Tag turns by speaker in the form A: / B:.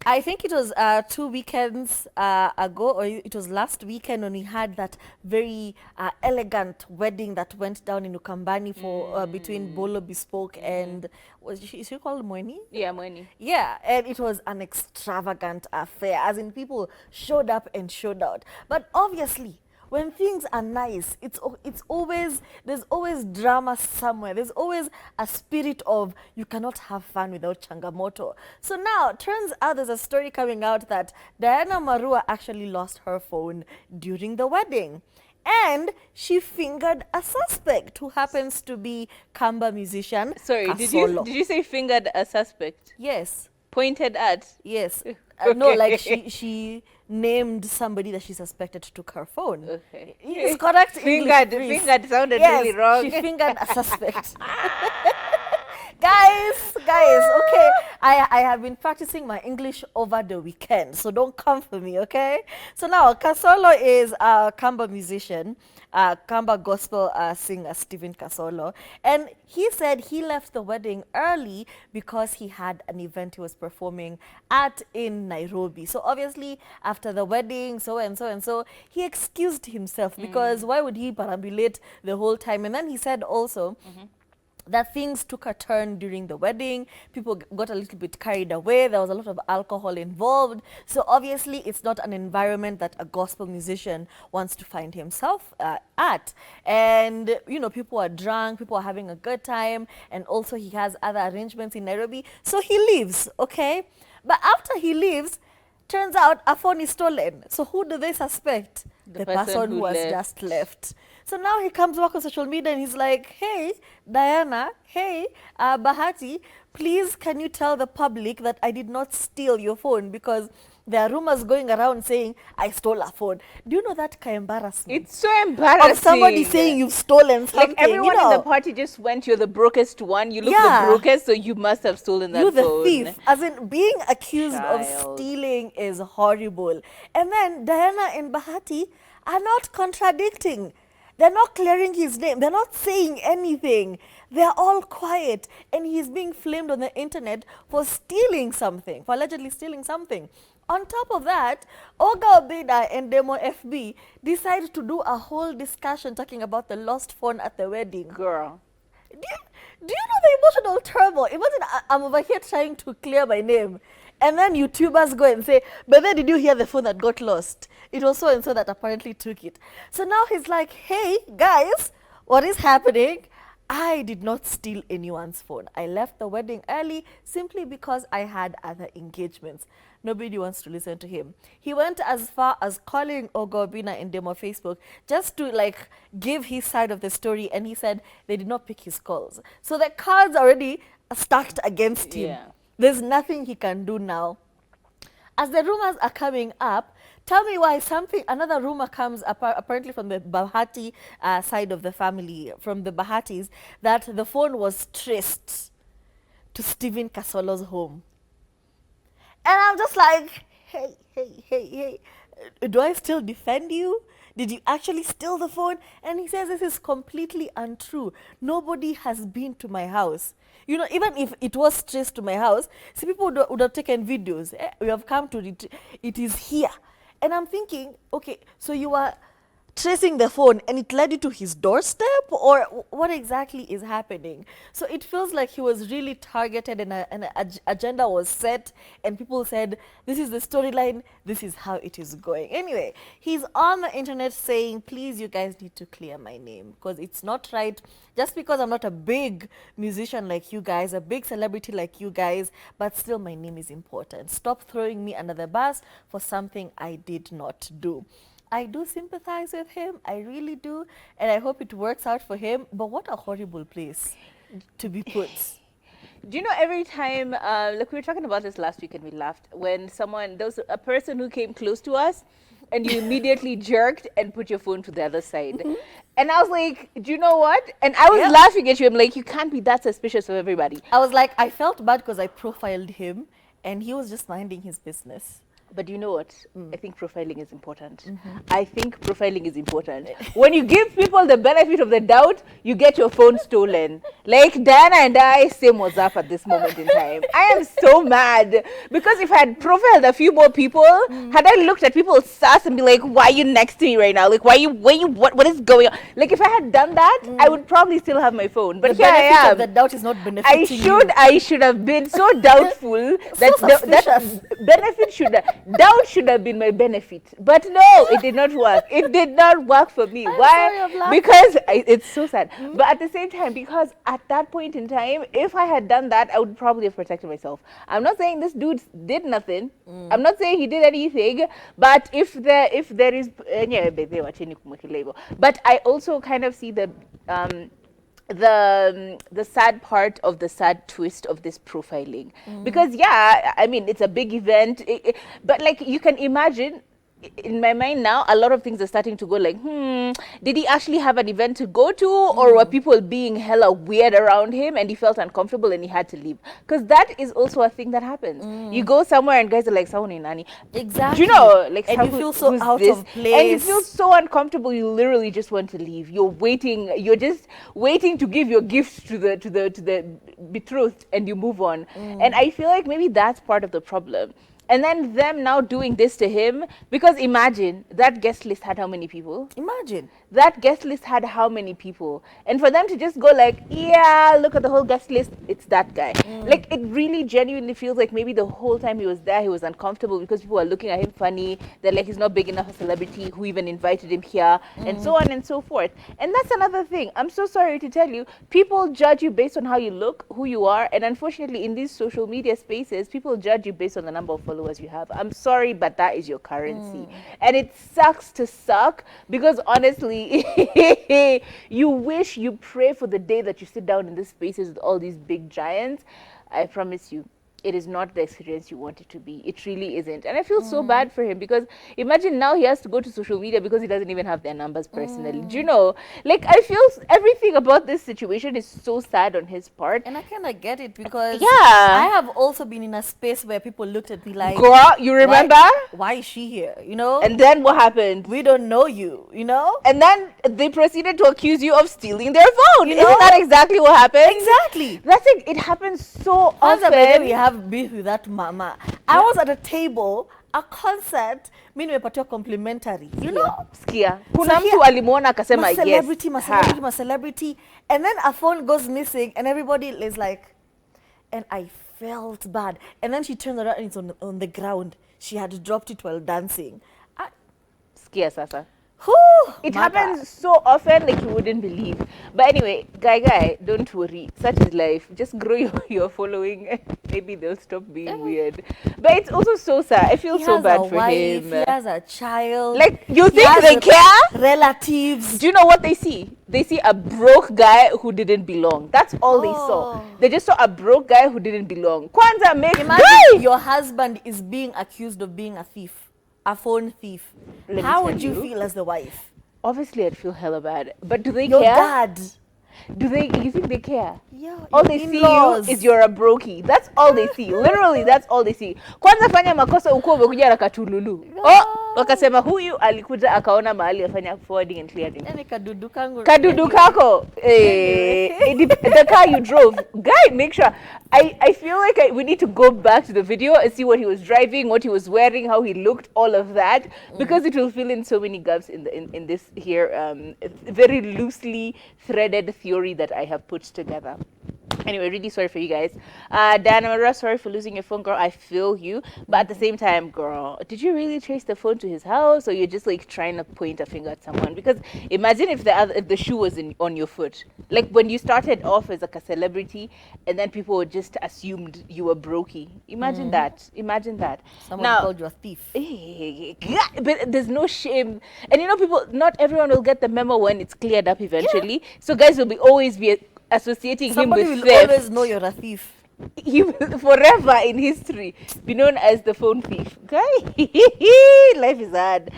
A: I think it was 2 weekends ago, or it was last weekend when we had that very elegant wedding that went down in Ukambani for between Bolo Bespoke and is she called Moini?
B: Yeah, money.
A: Yeah, and it was an extravagant affair, as in people showed up and showed out. But obviously, when things are nice, it's always there's always drama somewhere. There's always a spirit of you cannot have fun without changamoto. So now turns out there's a story coming out that Diana Marua actually lost her phone during the wedding. And she fingered a suspect who happens to be Kamba musician
B: Sorry,
A: Kasolo.
B: did you say fingered a suspect?
A: Yes.
B: Pointed at?
A: Yes.
B: Okay.
A: No, like she named somebody that she suspected took her phone.
B: Okay.
A: It's correct.
B: Fingered,
A: English, please.
B: fingered sounded
A: Yes,
B: really wrong.
A: she fingered a suspect. guys, okay. I have been practicing my English over the weekend, so don't come for me, okay? So now, Kasolo is a Kamba musician, Kamba gospel singer, Stephen Kasolo. And he said he left the wedding early because he had an event he was performing at in Nairobi. So obviously, after the wedding, so and so and so, he excused himself because why would he perambulate the whole time? And then he said also, that things took a turn during the wedding. People got a little bit carried away. There was a lot of alcohol involved. So obviously, it's not an environment that a gospel musician wants to find himself at. And, you know, people are drunk, people are having a good time. And also he has other arrangements in Nairobi. So he leaves, okay? But after he leaves, turns out a phone is stolen. So who do they suspect? The person who has just left. So now he comes back on social media and he's like, hey, Diana, hey, Bahati, please can you tell the public that I did not steal your phone because there are rumors going around saying I stole a phone. Do you know that kind of embarrassment?
B: It's so embarrassing.
A: Of somebody saying you've stolen something.
B: Like everyone in the party just went, you're the brokest one. You look the brokest, so you must have stolen that phone.
A: You're the thief. As in, being accused of stealing is horrible. And then Diana and Bahati are not contradicting. They're not clearing his name. They're not saying anything. They're all quiet. And he's being flamed on the internet for stealing something, for allegedly stealing something. On top of that, Oga Obida and Demo FB decided to do a whole discussion talking about the lost phone at the wedding.
B: Girl.
A: Do you know the emotional turmoil? Imagine I'm over here trying to clear my name. And then YouTubers go and say, but then did you hear the phone that got lost? It was so and so that apparently took it. So now he's like, hey, guys, what is happening? I did not steal anyone's phone. I left the wedding early simply because I had other engagements. Nobody wants to listen to him. He went as far as calling Ogobina and Demo Facebook just to like give his side of the story, and he said they did not pick his calls. So the cards already stacked against him.
B: Yeah.
A: There's nothing he can do now. As the rumors are coming up, tell me why another rumor comes apparently from the Bahati side of the family, from the Bahatis, that the phone was traced to Stephen Kasolo's home. And I'm just like, hey, do I still defend you? Did you actually steal the phone? And he says this is completely untrue. Nobody has been to my house. You know, even if it was traced to my house, see, people would have taken videos. We have come to it. It is here. And I'm thinking, okay, so you are tracing the phone and it led you to his doorstep, or what exactly is happening? So it feels like he was really targeted and an agenda was set and people said, this is the storyline, this is how it is going. Anyway, he's on the internet saying, please, you guys need to clear my name because it's not right. Just because I'm not a big musician like you guys, a big celebrity like you guys, but still my name is important. Stop throwing me under the bus for something I did not do. I do sympathize with him, I really do, and I hope it works out for him, but what a horrible place to be put.
B: Do you know, every time, like we were talking about this last week and we laughed, when there was a person who came close to us and you immediately jerked and put your phone to the other side. And I was like, do you know what? And I was laughing at you. I'm like, you can't be that suspicious of everybody.
A: I was like, I felt bad because I profiled him and he was just minding his business.
B: But you know what? I think profiling is important. I think profiling is important. When you give people the benefit of the doubt, you get your phone stolen. Like Diana and I, same was up at this moment in time. I am so mad because if I had profiled a few more people, had I looked at people's sass and be like, why are you next to me right now? Like, what is going on? Like, if I had done that, I would probably still have my phone. But
A: The
B: here I
A: benefit
B: am.
A: of the doubt is not benefiting you.
B: I should have been so doubtful that
A: suspicious.
B: benefit doubt should have been my benefit. But no, it did not work. It did not work for me.
A: I'm
B: Why?
A: sorry, I'm laughing.
B: Because it's so sad. But at the same time, because at that point in time, if I had done that, I would probably have protected myself. I'm not saying this dude did nothing. I'm not saying he did anything. But if there is, but I also kind of see the sad part of the sad twist of this profiling, because I mean, it's a big event, but like, you can imagine, in my mind now, a lot of things are starting to go like, did he actually have an event to go to, or were people being hella weird around him and he felt uncomfortable and he had to leave? Because that is also a thing that happens. You go somewhere and guys are like, "Sauni nani?"
A: Exactly.
B: Do you know, like,
A: and you feel so
B: who's
A: out
B: this?
A: of place.
B: And you feel so uncomfortable, you literally just want to leave. You're just waiting to give your gifts to the betrothed, and you move on. And I feel like maybe that's part of the problem. And then them now doing this to him, because imagine that guest list had how many people?
A: Imagine.
B: That guest list had how many people? And for them to just go like, yeah, look at the whole guest list, it's that guy. Like, it really genuinely feels like maybe the whole time he was there, he was uncomfortable because people were looking at him funny. They're like, he's not big enough a celebrity, who even invited him here, and so on and so forth. And that's another thing. I'm so sorry to tell you, people judge you based on how you look, who you are, and unfortunately in these social media spaces, people judge you based on the number of followers you have. I'm sorry, but that is your currency. And it sucks to suck, because honestly, you wish, you pray for the day that you sit down in these spaces with all these big giants. I promise you, it is not the experience you want it to be. It really isn't. And I feel so bad for him, because imagine now he has to go to social media because he doesn't even have their numbers personally. Do you know? Like, I feel everything about this situation is so sad on his part.
A: And I kind of get it, because
B: Yeah.
A: I have also been in a space where people looked at me like,
B: Girl, you remember?
A: Why is she here? You know?
B: And then what happened?
A: we don't know you, you know?
B: And then they proceeded to accuse you of stealing their phone.
A: You
B: Isn't
A: know?
B: that exactly what happened?
A: Exactly.
B: That's it. It happens so
A: Kwanza, by the way,
B: often.
A: we have beef with that mama. I was at a table, a concert, mi nimepatiwa complimentary, you know?
B: Skia. Kuna
A: So
B: mtu
A: here,
B: alimuona akasema yes.
A: my celebrity, and then a phone goes missing, and everybody is like, and I felt bad. And then she turned around and it's on the ground. She had dropped it while dancing.
B: Skia sasa.
A: Whew,
B: It
A: mother.
B: happens so often, like you wouldn't believe. But anyway, guy, don't worry. Such is life. Just grow your following. Maybe they'll stop being weird. But it's also so sad. I feel
A: He
B: so
A: has
B: bad
A: a
B: for
A: wife,
B: him.
A: He has a child.
B: Like, you
A: he
B: think
A: has
B: they care?
A: relatives.
B: Do you know what they see? They see a broke guy who didn't belong. That's all they saw.
A: Oh.
B: They just saw a broke guy who didn't belong. Kwanza, make
A: Imagine
B: guy!
A: your husband is being accused of being a thief, a phone thief.
B: Let me
A: How
B: tell
A: would you
B: you.
A: feel as the wife?
B: Obviously, I'd feel hella bad. But do they
A: Your
B: care?
A: dad.
B: Do they? You think they care?
A: Yeah,
B: All
A: your
B: they see
A: in-laws.
B: you is you're a brokey. That's all they see. Literally, that's all they see. Kwanza fanya makosa ukuwa umekuja na katululu. Oh, wakasema huyu alikuja akaona mahali afanya forwarding and clearing.
A: Yani kadudu kangu.
B: Kadudu kako. The car you drove. Guy, make sure. I feel like we need to go back to the video and see what he was driving, what he was wearing, how he looked, all of that, because it will fill in so many gaps in this here very loosely threaded theory that I have put together. Anyway, really sorry for you guys. Diana, I'm really sorry for losing your phone, girl. I feel you. But at the same time, girl, did you really trace the phone to his house, or you're just like trying to point a finger at someone? Because imagine if the shoe was on your foot. Like when you started off as like a celebrity, and then people just assumed you were brokey. Imagine that. Imagine that.
A: Someone
B: Now,
A: called you a thief.
B: but there's no shame, and you know, people. Not everyone will get the memo when it's cleared up eventually. So guys will always be associating
A: Somebody
B: him with
A: will
B: theft.
A: always know you're a thief.
B: He will forever in history be known as the phone thief. Okay? Life is hard.